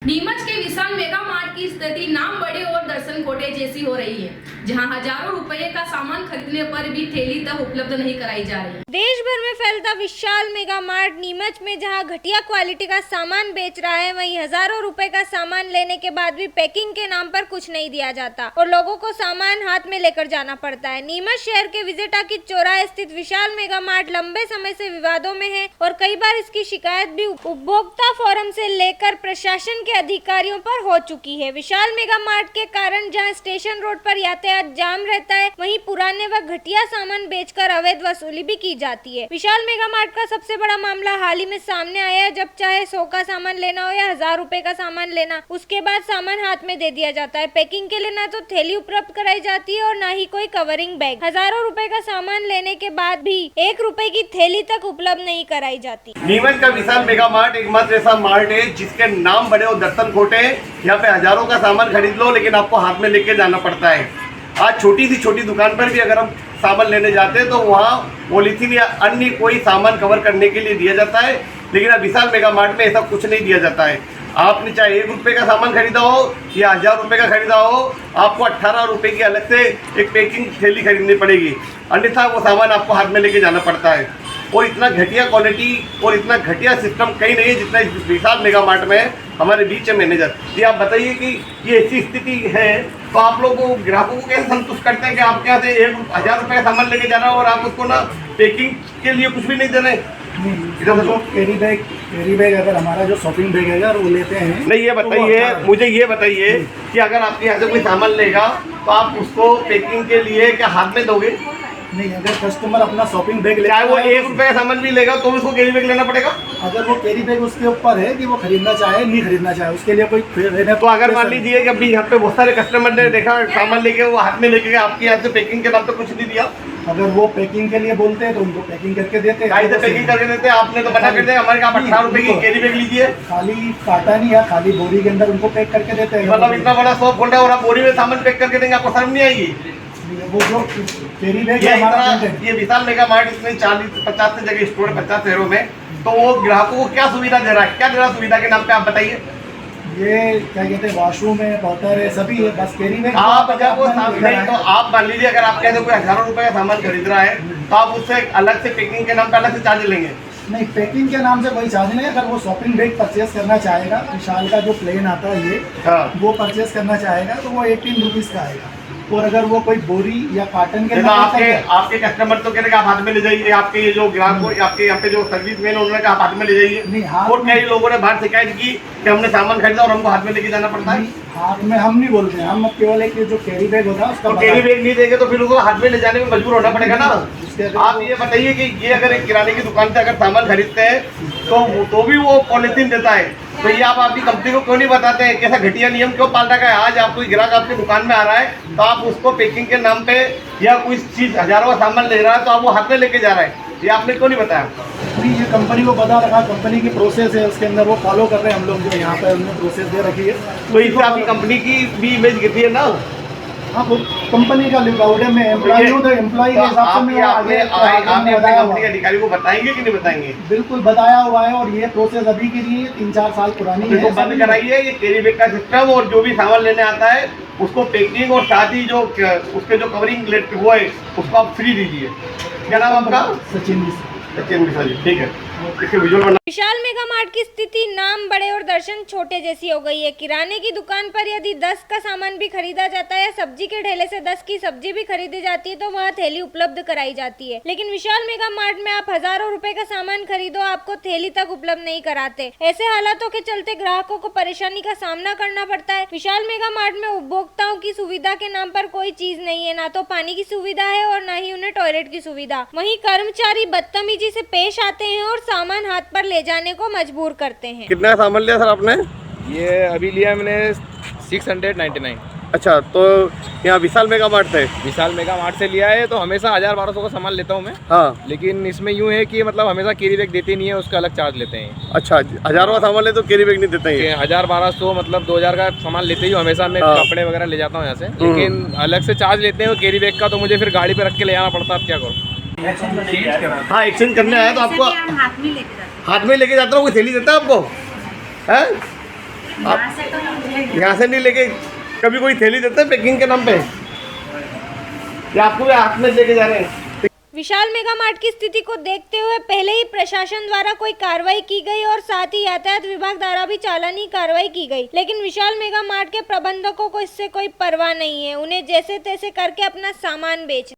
नीमच के विशाल mega mart की स्थिति नाम बड़े और दर्शन खोटे जैसी हो रही है, जहां हजारों रुपए का सामान खरीदने पर भी थैली तक उपलब्ध नहीं कराई जा रही। देश भर में फैलता विशाल मेगा मार्ट नीमच में जहां घटिया क्वालिटी का सामान बेच रहा है, वहीं हजारों रुपए का सामान लेने के बाद भी पैकिंग के नाम पर कुछ नहीं दिया जाता और लोगों को सामान हाथ में लेकर जाना पड़ता है। नीमच शहर के विजेटा की चौराहे स्थित विशाल मेगा मार्ट लंबे समय से विवादों में है और कई बार इसकी शिकायत भी उपभोक्ता फोरम से लेकर प्रशासन के अधिकारियों पर हो चुकी है। विशाल मेगा मार्ट के कारण जहां स्टेशन रोड पर यातायात जाम रहता है, वहीं पुराने व घटिया सामान बेचकर अवैध वसूली भी की जाती है। विशाल मेगा मार्ट का सबसे बड़ा मामला हाल ही में सामने आया है, जब चाहे 100 का सामान लेना हो या 1000 रुपए का सामान लेना, उसके बाद सामान हाथ में दे दिया जाता है। पैकिंग के लिए ना तो थैली उपलब्ध कराई जाती है और ना ही कोई कवरिंग बैग। हजारों रुपए का सामान लेने के बाद भी 1 रुपए की थैली तक उपलब्ध नहीं कराई जाती। नीमच का विशाल मेगा मार्ट एकमात्र ऐसा मार्ट है जिसके नाम बड़े और दर्शन खोटे हैं। यहाँ पे हजारों का सामान खरीद लो, लेकिन आपको हाथ में लेके जाना पड़ता है। आज छोटी सी छोटी दुकान पर भी अगर हम सामान लेने जाते हैं तो वहाँ पॉलीथीन या अन्य कोई सामान कवर करने के लिए दिया जाता है, लेकिन अब विशाल मेगा मार्ट में ऐसा कुछ नहीं दिया जाता है। आपने चाहे 1 रुपये का सामान खरीदा हो या 1000 रुपये का खरीदा हो, आपको 18 रुपये की अलग से एक पैकिंग थैली खरीदनी पड़ेगी, अन्यथा वो सामान आपको हाथ में लेके जाना पड़ता है। और इतना घटिया क्वालिटी और इतना घटिया सिस्टम कहीं नहीं है जितना इस विशाल मेगा मार्ट में है। हमारे बीच है मैनेजर जी, आप बताइए कि ये ऐसी स्थिति है तो आप लोग ग्राहकों को कैसे संतुष्ट करते हैं कि आपके यहाँ से 1000 रुपये का सामान लेके जाना और आप उसको ना पैकिंग के लिए कुछ भी नहीं दे रहे? जो कैरी बैग अगर हमारा जो शॉपिंग बैग है वो लेते हैं। नहीं, ये बताइए, मुझे ये बताइए कि अगर आपके यहाँ से कोई सामान लेगा तो आप उसको पैकिंग के लिए क्या हाथ में दोगे? नहीं, अगर कस्टमर अपना शॉपिंग बैग चाहे वो 1 रुपये का सामान भी लेगा तो उसको कैरी बैग लेना पड़ेगा। अगर वो कैरी बैग उसके ऊपर है कि वो खरीदना चाहे नहीं खरीदना चाहे, उसके लिए कोई तो अगर मान लीजिए कि अभी यहाँ पे बहुत सारे कस्टमर ने देखा सामान लेके वो हाथ में लेके गए, आपके यहाँ से पैकिंग के नाम पे कुछ नहीं दिया। अगर वो पैकिंग के लिए बोलते हैं तो उनको पैकिंग करके देते हैं। से पैकिंग करके देते हैं, आपने तो बना कर दिया हमारे यहाँ 18 रुपये की कैरी बैग लीजिए। खाली कार्टन या खाली बोरी के अंदर उनको पैक करके देते हैं। मतलब इतना बड़ा शॉप खोल रहा है और आप बोरी में सामान पैक करके देंगे, आपको शर्म नहीं आएगी? वो जो कैरी बैग ये विशाल मेगा मार्ट इसमें 40-50 से जगह स्टोर 50 शहरों में, तो वो ग्राहकों को क्या सुविधा दे रहा है? क्या दे रहा है सुविधा के नाम पे, आप बताइए। ये क्या कहते हैं, वॉशरूम है, वाटर है, सभी है, बस कैरी बैग। आप अगर वो नहीं तो आप मान लीजिए अगर आप कहते कोई हजारों रुपए का सामान खरीद रहा है तो आप उससे अलग से पैकिंग के नाम पे अलग से चार्ज लेंगे? नहीं, पैकिंग के नाम से कोई चार्ज नहीं। अगर वो शॉपिंग बैग परचेज करना चाहेगा, विशाल का जो प्लेन आता है ये, वो परचेज करना चाहेगा तो वो 18 रुपीज़ का आएगा। और अगर वो कोई बोरी या कार्टन के आपके कस्टमर तो कह रहे आप हाथ में ले जाइए, आपके ये जो ग्राहक को आपके यहाँ पे जो सर्विस मैन उन्होंने कहा हाथ में ले जाइए। और कई लोगों ने बाहर शिकायत की कि हमने सामान खरीदा और हमको हाथ में लेके जाना पड़ता है। हाथ में हम नहीं बोलते हैं, हम केवल एक जो कैरी बैग होता है उसका कैरी बैग नहीं देंगे तो फिर उसको हाथ में ले जाने में मजबूर होना पड़ेगा ना। आप ये बताइए कि ये अगर एक किराने की दुकान से अगर सामान खरीदते हैं तो भी वो पॉलिथीन देता है, तो ये आप आपकी कंपनी को क्यों नहीं बताते हैं? कैसा घटिया नियम क्यों पाल रखा है? आज आप कोई ग्राहक आपकी दुकान में आ रहा है तो आप उसको पैकिंग के नाम पे या कोई चीज हजारों का सामान ले रहा है तो आप वो हाथ में लेके जा रहा है, ये आपने क्यों नहीं बताया? नहीं, ये कंपनी को पता रखा, कंपनी की प्रोसेस है, उसके अंदर वो फॉलो कर रहे हैं। हम लोग जो यहाँ पे उन्होंने प्रोसेस दे रखी है, तो इससे आपकी कंपनी की भी इमेज गिरती है ना। हाँ, वो कंपनी का लिखा में एम्प्लॉई हो तो एम्प्लॉई के हिसाब से आपने अपने कंपनी के अधिकारी को बताएंगे कि नहीं बताएंगे? बिल्कुल बताया हुआ है। और ये प्रोसेस अभी की नहीं है, 3-4 साल पुरानी है। बंद कराइए ये कैरी बैग का सिस्टम, और जो भी सामान लेने आता है उसको पैकिंग और साथ ही जो उसके जो कवरिंग वो है उसको आप फ्री दीजिए। क्या नाम आपका? सचिन मिश्रा जी, ठीक है। विशाल मेगा मार्ट की स्थिति नाम बड़े और दर्शन छोटे जैसी हो गई है। किराने की दुकान पर यदि 10 का सामान भी खरीदा जाता है, सब्जी के ठेले से 10 की सब्जी भी खरीदी जाती है तो वहाँ थैली उपलब्ध कराई जाती है, लेकिन विशाल मेगा मार्ट में आप हजारों रुपए का सामान खरीदो, आपको थैली तक उपलब्ध नहीं कराते। ऐसे हालातों के चलते ग्राहकों को परेशानी का सामना करना पड़ता है। विशाल मेगा मार्ट में उपभोक्ताओं की सुविधा के नाम पर कोई चीज नहीं है, ना तो पानी की सुविधा है और ना ही उन्हें टॉयलेट की सुविधा। वहीं कर्मचारी बदतमीजी से पेश आते हैं और सामान हाथ पर ले जाने को मजबूर करते हैं। कितना सामान लिया सर आपने? ये अभी लिया मैंने 699। अच्छा, तो यहाँ विशाल मेगा मार्ट से? विशाल मेगा मार्ट से लिया है, तो हमेशा 1000-1200 का सामान लेता हूँ मैं। हाँ, लेकिन इसमें यूँ है कि मतलब हमेशा कैरी बैग देते नहीं है, उसका अलग चार्ज लेते हैं। अच्छा, हजारों का सामान ले तो कैरी बैग नहीं देते हैं? 1000-1200 मतलब 2000 का सामान लेते ही हमेशा मैं। हाँ। कपड़े वगैरह ले जाता हूँ यहाँ से, लेकिन अलग से चार्ज लेते हैं कैरी बैग का, तो मुझे फिर गाड़ी पे रख के ले जाना पड़ता है। अब क्या करूँ? हाँ, एक्सचेंज करने आया तो आपको हाथ में लेके जाता हूँ, कोई थैली देता है आपको? है यहाँ से नहीं लेके कभी कोई थैली देता है पैकिंग के नाम पे, या आपको भी हाथ में लेके जा रहे हैं? विशाल मेगा मार्ट की स्थिति को देखते हुए पहले ही प्रशासन द्वारा कोई कार्रवाई की गई और साथ ही यातायात विभाग द्वारा भी चालानी कार्रवाई की गई, लेकिन विशाल मेगा मार्ट के प्रबंधकों को इससे कोई परवाह नहीं है। उन्हें जैसे तैसे करके अपना सामान बेच